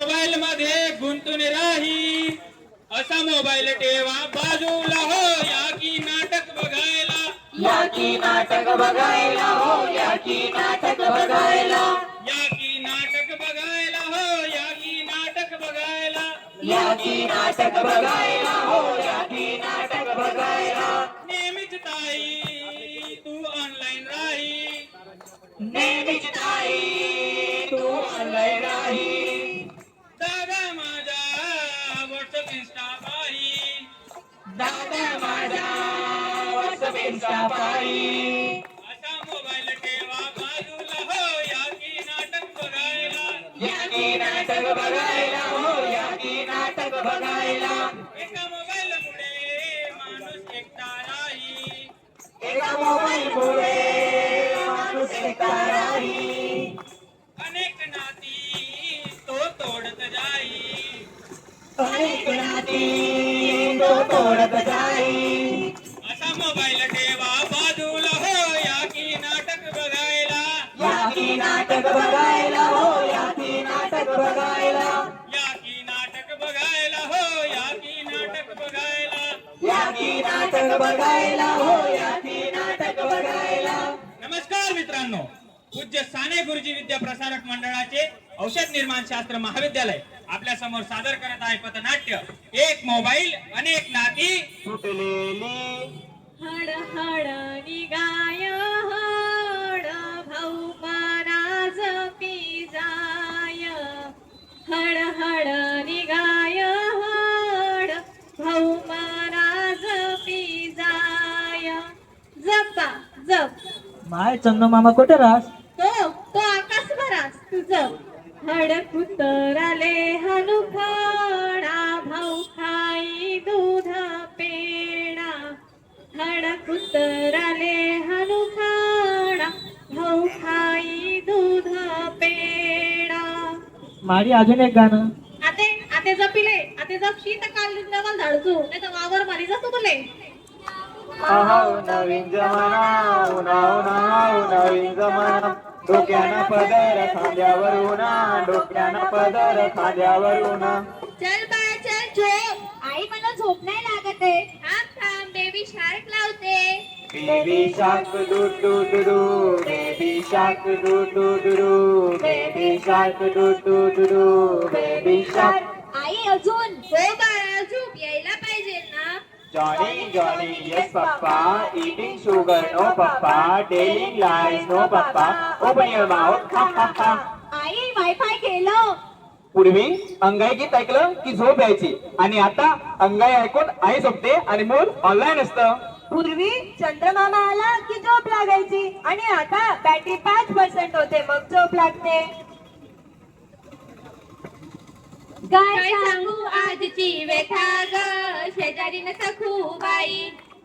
Mobile मध्ये गुंतून राही असा मोबाईल ठेवा बाजूला हो या की नाटक बघायला या की नाटक बघायला हो या की नाटक बघायला या की नाटक बघायला हो या की नाटक बघायला या की नाटक बघायला हो या की नाटक बघायला नेहमीच ताई तू ऑनलाईन राही नेहमीच ताई तू ऑनलाईन राही दादा माझा व्हॉट्सअप इंस्टा पाही दादा माझा व्हॉट्सअप इंस्टा पाही असा मोबाईल ठेवा बाजूला हो या की नाटक बघायला या की नाटक बघायला हो या की नाटक बघायला एका मोबाईल मुळे माणूस एकटा राही एका मोबाईल मुळे माणूस एकटा राही अनेक नाती तो तोडत जाई अनेक नाती तो तोडत जाई असा मोबाईल ठेवा बाजूला हो या की नाटक बघायला या की नाटक बघायला हो या की नाटक बघायला या की नाटक बघायला हो या की नाटक बघायला या की नाटक बघायला हो या की नाटक बघायला नमस्कार मित्रांनो, पूज्य साने गुरुजी विद्या प्रसारक मंडळाचे औषध निर्माण शास्त्र महाविद्यालय आपल्या समोर सादर करत आहे पथनाट्य एक मोबाईल अनेक नाती तुटलेली हड हड निगाय हड भाऊ पराज पिजाय हड हड निगाय हड भाऊ पराज पिजाय जपा जप माय चंदू मामा कुठे राहस? तो आकाश भरास तुझं हड कुतराले हनुखडा भाऊ खाई दूध पेडा हड कुतराले हनुखडा भाऊ खाई दूध पेडा मारी अजून एक गाणं. आते आते जपिले आते जपशी तर काल डबल धाडचू नाही तर वावर मारी जातो तुले अहो नवीन जमाना उन्हाव नाव नवीन जमाना डोक्यानं पदर खांद्यावरून डोक्यानं पदर खांद्यावरून चल बाळा चल झोप आई मला झोप नाही लागत आहे थांब थांब बेबी शार्क लावते baby shark doo doo doo doo baby shark doo doo doo doo baby shark doo doo doo doo baby shark आई अजून हो बाळा झोप यायला पाहिजे ना Johnny, Johnny, yes papa, eating sugar, no papa, telling lies, no papa, open your mouth, ha ha ha. I wifi केलं पूर्वी अंगाई गीत ऐकलं की झोप यायची आणि आता अंगाई ऐकून आई झोपते आणि मूल ऑनलाईन असतं. पूर्वी चंद्रमामा आला की झोप लागायची आणि आता बॅटरी 5% होते मग झोप लागते. काय सांगू आजची व्यथा ग शेजारीन सखूबाई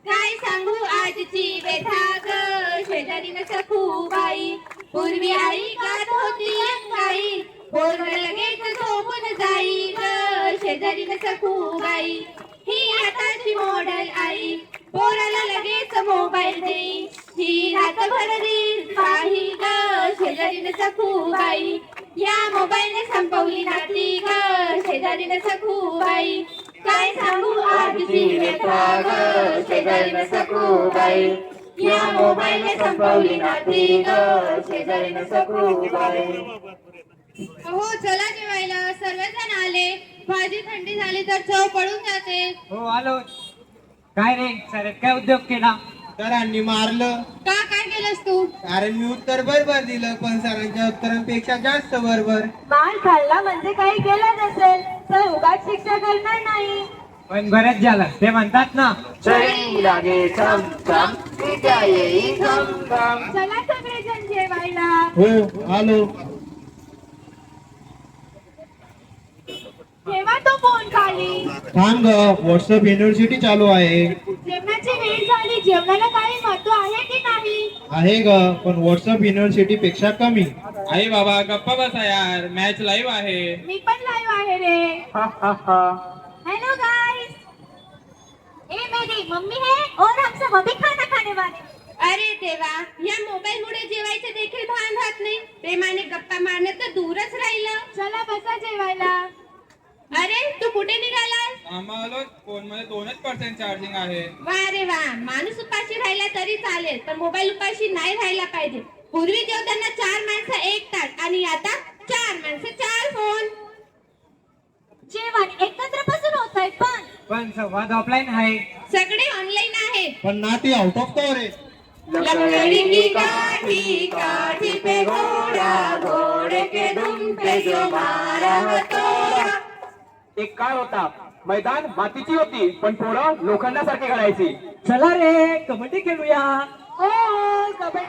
काय सांगू आजची व्यथा ग शेजारीन सखूबाई पूर्वी आई गात होती अंगाई पोरग लगेच झोपून जाई ग शेजारीन सखूबाई ही आताची मॉडेल आई पोराला लगेच मोबाईल देई ही रातभर रील पाही ग शेजारीन सखूबाई या मोबाईलने संपवली नाती ग शेजारीन सखूबाई काय सांगू आजची व्यथा ग शेजारीन सखूबाई या मोबाईलने संपवली नाती ग शेजारीन सखूबाई हो चला जेवायला सर्वजण आले भाजी थंडी झाली तर चव पडून जाते हो आलो. काय रे सर काय उद्योग केला? सरांनी मारलं का काय केलंस तू कारण मी उत्तर बरोबर दिलं पण सरांच्या उत्तरांपेक्षा जास्त बरोबर. मार खाल्ला म्हणजे काही केलं नसेल तर उगाच शिक्षा करणार नाही. पण बरंच झालं ते म्हणतात ना चरी लागे छम छम विद्या येई घम घम. चला सगळेजण जेवायला. हो आलो. ठेवा तो फोन खाली. थांब ग व्हॉट्सअप युनिव्हर्सिटी चालू आहे. जेवणाची वेळ झाली जेवणाला काही महत्व आहे की नाही. आहे ग पण व्हॉट्सअप युनिव्हर्सिटी पेक्षा कमी. आई बाबा गप्पा बसा यार मॅच लाईव्ह आहे मी पण लाईव्ह आहे रे. हा हा हा. Hello guys. ए मेरी मम्मी है और हम सब अभी खाना खाने वाले. अरे देवा, या मोबाईल मुळे जेवायचं देखील भान राहत नाही. प्रेमाने गप्पा मारणं तर दूरच राहिलं. चला बसा जेवायला. अरे तू कुठे निघालास? आम्हाला फोन मध्ये 2% चार्जिंग आहे. वा रे वा, माणूस उपाशी राहिला तरी चालेल, पण मोबाईल उपाशी नाही राहायला पाहिजे. पूर्वी जेवताना 4 माणसं 1 ताट आणि आता 4 माणसं 4 फोन. जेवण एकत्र बसून होत आहे पण संवाद ऑफलाईन आहे. सगळे ऑनलाईन आहेत. पण नाती आउट ऑफ कव्हर आहे. लकड़ी की काठी काठी पे घोड़ा, घोड़े के दुम पे जो मारा हो तोड़ा. एक काळ होता, मैदान मातीची होती पण पोरं लोखंडासारखी घडायची. चला रे कबड्डी खेळूया. हो कबड्डी.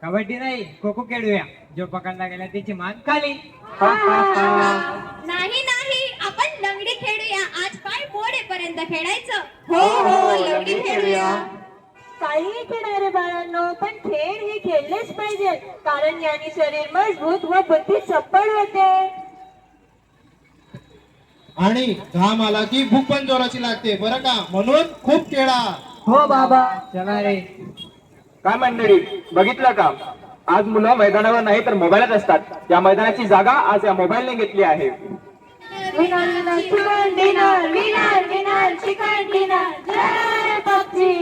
कबड्डी नाही, खो खो खेळूया. जो पकडला गेला त्याची मान खाली. नाही नाही, आपण लंगडी खेळूया. आज पाय मोडेपर्यंत खेळायचं. हो हो, लंगडी खेळूया. काही खेळणारे बाळांनो, पण खेळ हे खेळलेच पाहिजे, कारण याने शरीर मजबूत व बुद्धी चप्पल होते. आणि घाम आला की भूक पण जोराची लागते बरं का, म्हणून खूप खेळा. हो बाबा. चला रे. काय मंडळी, बघितलं का? आज मुलं मैदानावर नाही तर मोबाईलच असतात. या मैदानाची जागा आज या मोबाईलने घेतली आहे. Winner winner chicken dinner, winner winner chicken dinner. जय पबजी.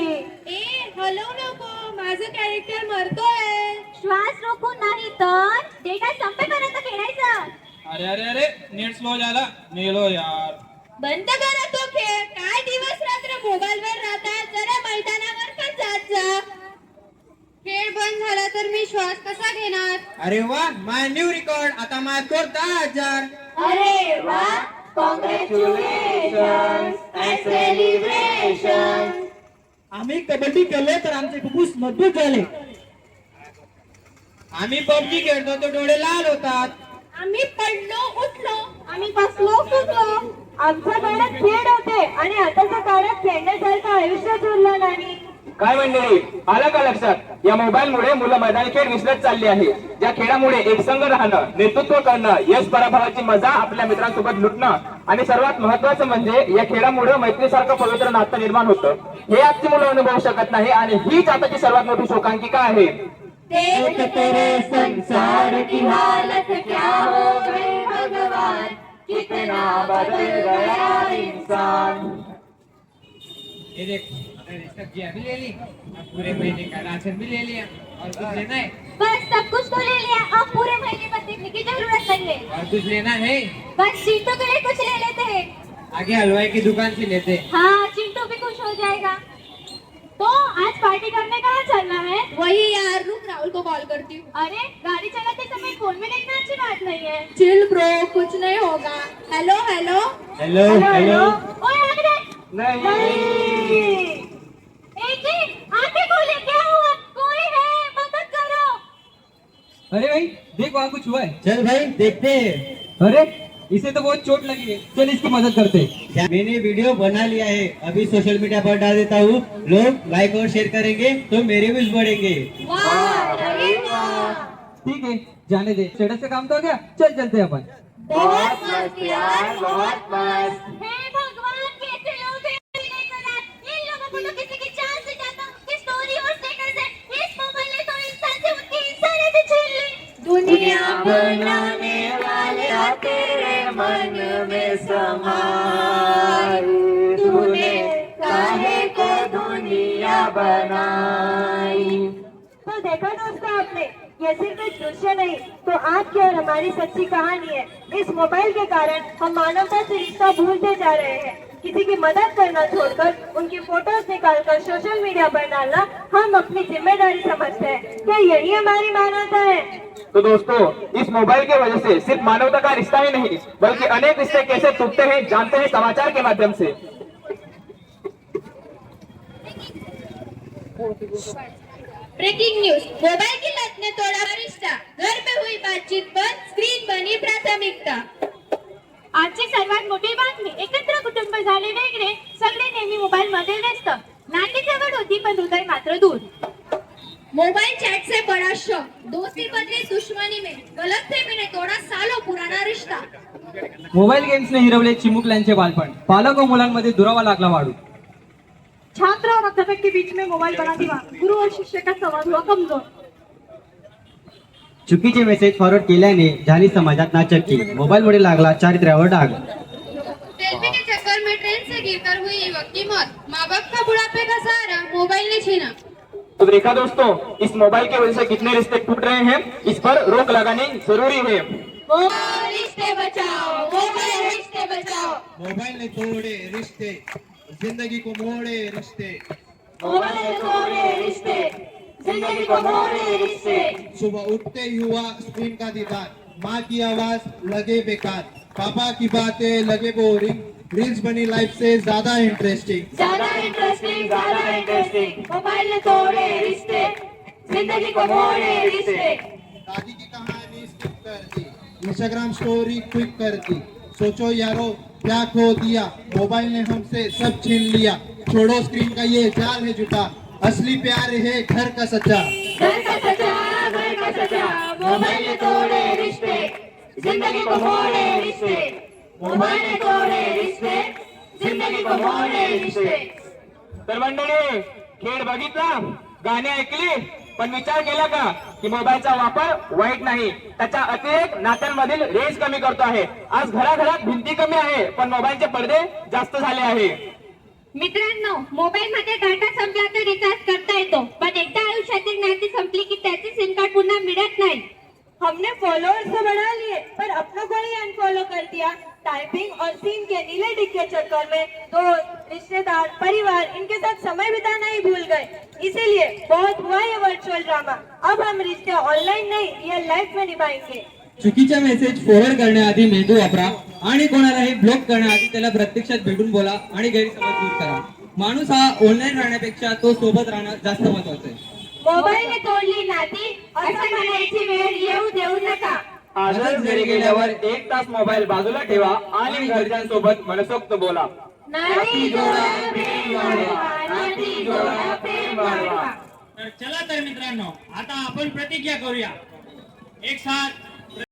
ए हलवू नको, माझं कॅरेक्टर मरतोय. श्वास रोखून नाही तर डेटा संपेपर्यंत खेळायचं. अरे अरे अरे, नेट स्लो झाला, मेलो यार. बंद करा तो खेळ. काय दिवस रात्र मोबाईल वर राहतात, जरा मैदानावर पण जात जा. खेळ बंद झाला तर मी श्वास कसा घेणार? अरे वा, माय न्यू रेकॉर्ड. आता माय स्कोर 10,000. अरे वा, कॉंग्रॅच्युलेशन्स अँड सेलिब्रेशन. आम्ही कबड्डी खेळले तर आमचे फुफ्फुस मजबूत झाले. आम्ही पबजी खेळतो तर डोळे लाल होतात. आम्ही पडलो उठलो. आम्ही बसलो फुटलो. आमच्या काळात खेळ होते आणि आताच्या काळात खेळण्यासारखं आयुष्यात उरलं नाही. काय मंडळी, आलं का लक्षात? या मोबाईलमुळे मुलं मैदानी खेळ विसरत चालली आहे. ज्या खेळामुळे एकसंघ राहणं, नेतृत्व करणं, यश पराभवाची मजा आपल्या मित्रांसोबत लुटणं आणि सर्वात महत्वाचं म्हणजे या खेळामुळे मैत्रीसारखं पवित्र नातं निर्माण होतं. हे आजची मुलं अनुभवू शकत नाही आणि हीच आताची सर्वात मोठी शोकांकिका आहे. देख तेरे संसार की हालत क्या हो गई भगवान, कितना बदल गया इंसान. ये देख, मैंने सब्जियां भी ले ली और पूरे महीने का राशन भी ले लिया और कुछ लेना है? बस सब कुछ तो ले लिया, अब पूरे महीने भर देखने की जरूरत नहीं है. और कुछ लेना है? बस चिंटू के लिए कुछ ले लेते हैं. आगे हलवाई की दुकान से लेते हैं. हाँ, चिंटू भी खुश हो जाएगा. तो आज पार्टी करने कहाँ चलना है? वही यार, रुक राहुल को कॉल करती हूँ. अरे गाड़ी चलाते समय फोन में देखना अच्छी बात नहीं है. चिल ब्रो, कुछ नहीं होगा. Hello hello. Hello hello. ओए आगे देख. नहीं. एक जी, आंखें खोले, क्या हुआ? कोई है, मदद करो. अरे भाई देख, वहाँ कुछ हुआ है. चल भाई देखते हैं. अरे इसे तो बहुत चोट लगी है, चल इसकी मदद करते हैं. मैंने वीडियो बना लिया है, अभी सोशल मीडिया पर डाल देता हूँ. लोग लाइक और शेयर करेंगे तो मेरे व्यूज बढ़ेंगे. वाह, अरे वाह. ठीक है, जाने दे. स्टेटस से काम तो हो गया, चल चलते हैं अपन. बहुत मस्त यार, बहुत मस्त. हे भगवान, कैसे लोग हैं नहीं करा. इन लोगों को तो किसी की जान से ज्यादा उनकी स्टोरी और स्टेटस है. इस मोबाइल ने तो इंसान से उनकी इंसानियत ही छीन ली. दुनिया बनाने वाले तेरे मन में समाए, तूने काहे को दुनिया बनाई. तो देखा दोस्तों आपने, ये सिर्फ एक दृश्य नहीं तो आपकी और हमारी सच्ची कहानी है. इस मोबाइल के कारण हम मानवता से रिश्ता भूलते जा रहे हैं. किसी की मदद करना छोड़कर उनकी फोटोज निकालकर सोशल मीडिया पर डालना हम अपनी जिम्मेदारी समझते हैं. क्या यही हमारी मानवता है? तो दोस्तों, इस मोबाइल की वजह से सिर्फ मानवता का रिश्ता ही नहीं बल्कि अनेक रिश्ते कैसे टूटते हैं जानते हैं समाचार के माध्यम से. Breaking news. मोबाइल की लत ने तोड़ा रिश्ता, घर में हुई बातचीत बंद, स्क्रीन बनी प्राथमिकता. आजची सर्वात मोठी बातमी, एकत्र कुटुंब झाले वेगळे, सगळे नेहमी मोबाईल मध्ये व्यस्त. नाती जवळ होती पण हृदय मात्र दूर. मोबाइल चैट से बड़ा शौक, दोस्ती बदली दुश्मनी में, गलतफहमी ने तोड़ा सालों पुराना रिश्ता. मोबाईल गेम्सने हिरवले चिमुकल्यांचे बालपण, पालक व मुलांमध्ये दुरावा लागला वाढू. छात्र और अध्यापक के बीच में मोबाइल बना दिया, गुरु और शिष्य का संवाद हुआ कमजोर। चुकीचे मेसेज फॉरवर्ड केल्याने झाली समाजात नाचक्की, मोबाईलमुळे लागला चारित्र्यावर डाग। सेल्फी के चक्कर में ट्रेन से गिरकर हुई युवक की मौत, माँ बाप का बुढ़ापे का सहारा मोबाइल ने छीना। तो देखा दोस्तों, इस मोबाइल की वजह से कितने रिश्ते टूट रहे हैं, इस पर रोक लगानी जरूरी है। मोबाइल रिश्ते बचाओ, मोबाइल रिश्ते बचाओ, मोबाइल ने तोड़े रिश्ते, जिंदगी को मोड़े रिश्ते। मोबाइल ने तोड़े रिश्ते, जिंदगी को मोड़े रिश्ते। सुबह उठते ही हुआ स्क्रीन का दीदार, माँ की आवाज लगे बेकार, पापा की बातें लगे बोरिंग, रील्स बनी लाइफ से ज्यादा इंटरेस्टिंग। ज्यादा इंटरेस्टिंग, मोबाइल ने तोड़े रिश्ते, जिंदगी को मोड़े रिश्ते। दादी की कहानी स्किप कर दी, इंस्टाग्राम स्टोरी क्विक कर दी, सोचो यारो क्या खो दिया, मोबाइल ने हमसे सब छीन लिया। छोड़ो स्क्रीन का ये जाल है जुटा, असली प्यार है घर का सच्चा। घर का सच्चा, घर का सच्चा, मोबाइल ने तोड़े रिश्ते, जिंदगी को मोड़े रिश्ते। मोबाइल ने तोड़े रिश्ते, जिंदगी को मोड़े रिश्ते। तर मंडळी, खेळ बघितला, गाणी ऐकली, पण विचार केला का की मोबाईलचा वापर वाईट नाही, त्याचा अतिरेक नात्यांमधील रेस कमी करतो आहे। आज घराघरात भिंती कमी आहे, पण मोबाईलचे पडदे जास्त झाले आहे। मित्रांनो, मोबाईल मध्ये डाटा संपला तर रिचार्ज करता येतो, पण एकदा आयुष्यातील नाती संपली की त्याचे सिम कार्ड पुन्हा मिळत नाही। हमने फॉलोअर्स तो बढ़ा लिए, पर अपनों को ही अनफॉलो कर दिया। टाइपिंग और सिम के नीले टिक के चक्कर में दोस्त, रिश्तेदार, परिवार इनके साथ समय बिताना ही भूल गए। इसीलिए बहुत हुआ ये वर्चुअल ड्रामा। अब हम रिश्ते ऑनलाइन नहीं, रियल लाइफ में निभाएंगे। चुकीचा मेसेज फॉरवर्ड करण्याआधी मेंदू वापरा आणि कोणालाही ब्लॉक करण्याआधी त्याला प्रत्यक्षात भेटून बोला आणि गैरसमज दूर करा। माणूस हा ऑनलाईन राहण्यापेक्षा तो सोबत राहणं जास्त महत्वाचं आहे। मोबाईलने तोडली नाती असं म्हणायची वेळ येऊ देऊ नका। आजच घरी गेल्यावर 1 तास मोबाईल बाजूला ठेवा आणि घरच्यांसोबत मनसोक्त बोला। नाती जोडा प्रेम वाढवा, नाती जोडा प्रेम वाढवा। तर चला तर मित्रांनो, आता आपण प्रतिज्ञा करूया, एक साथ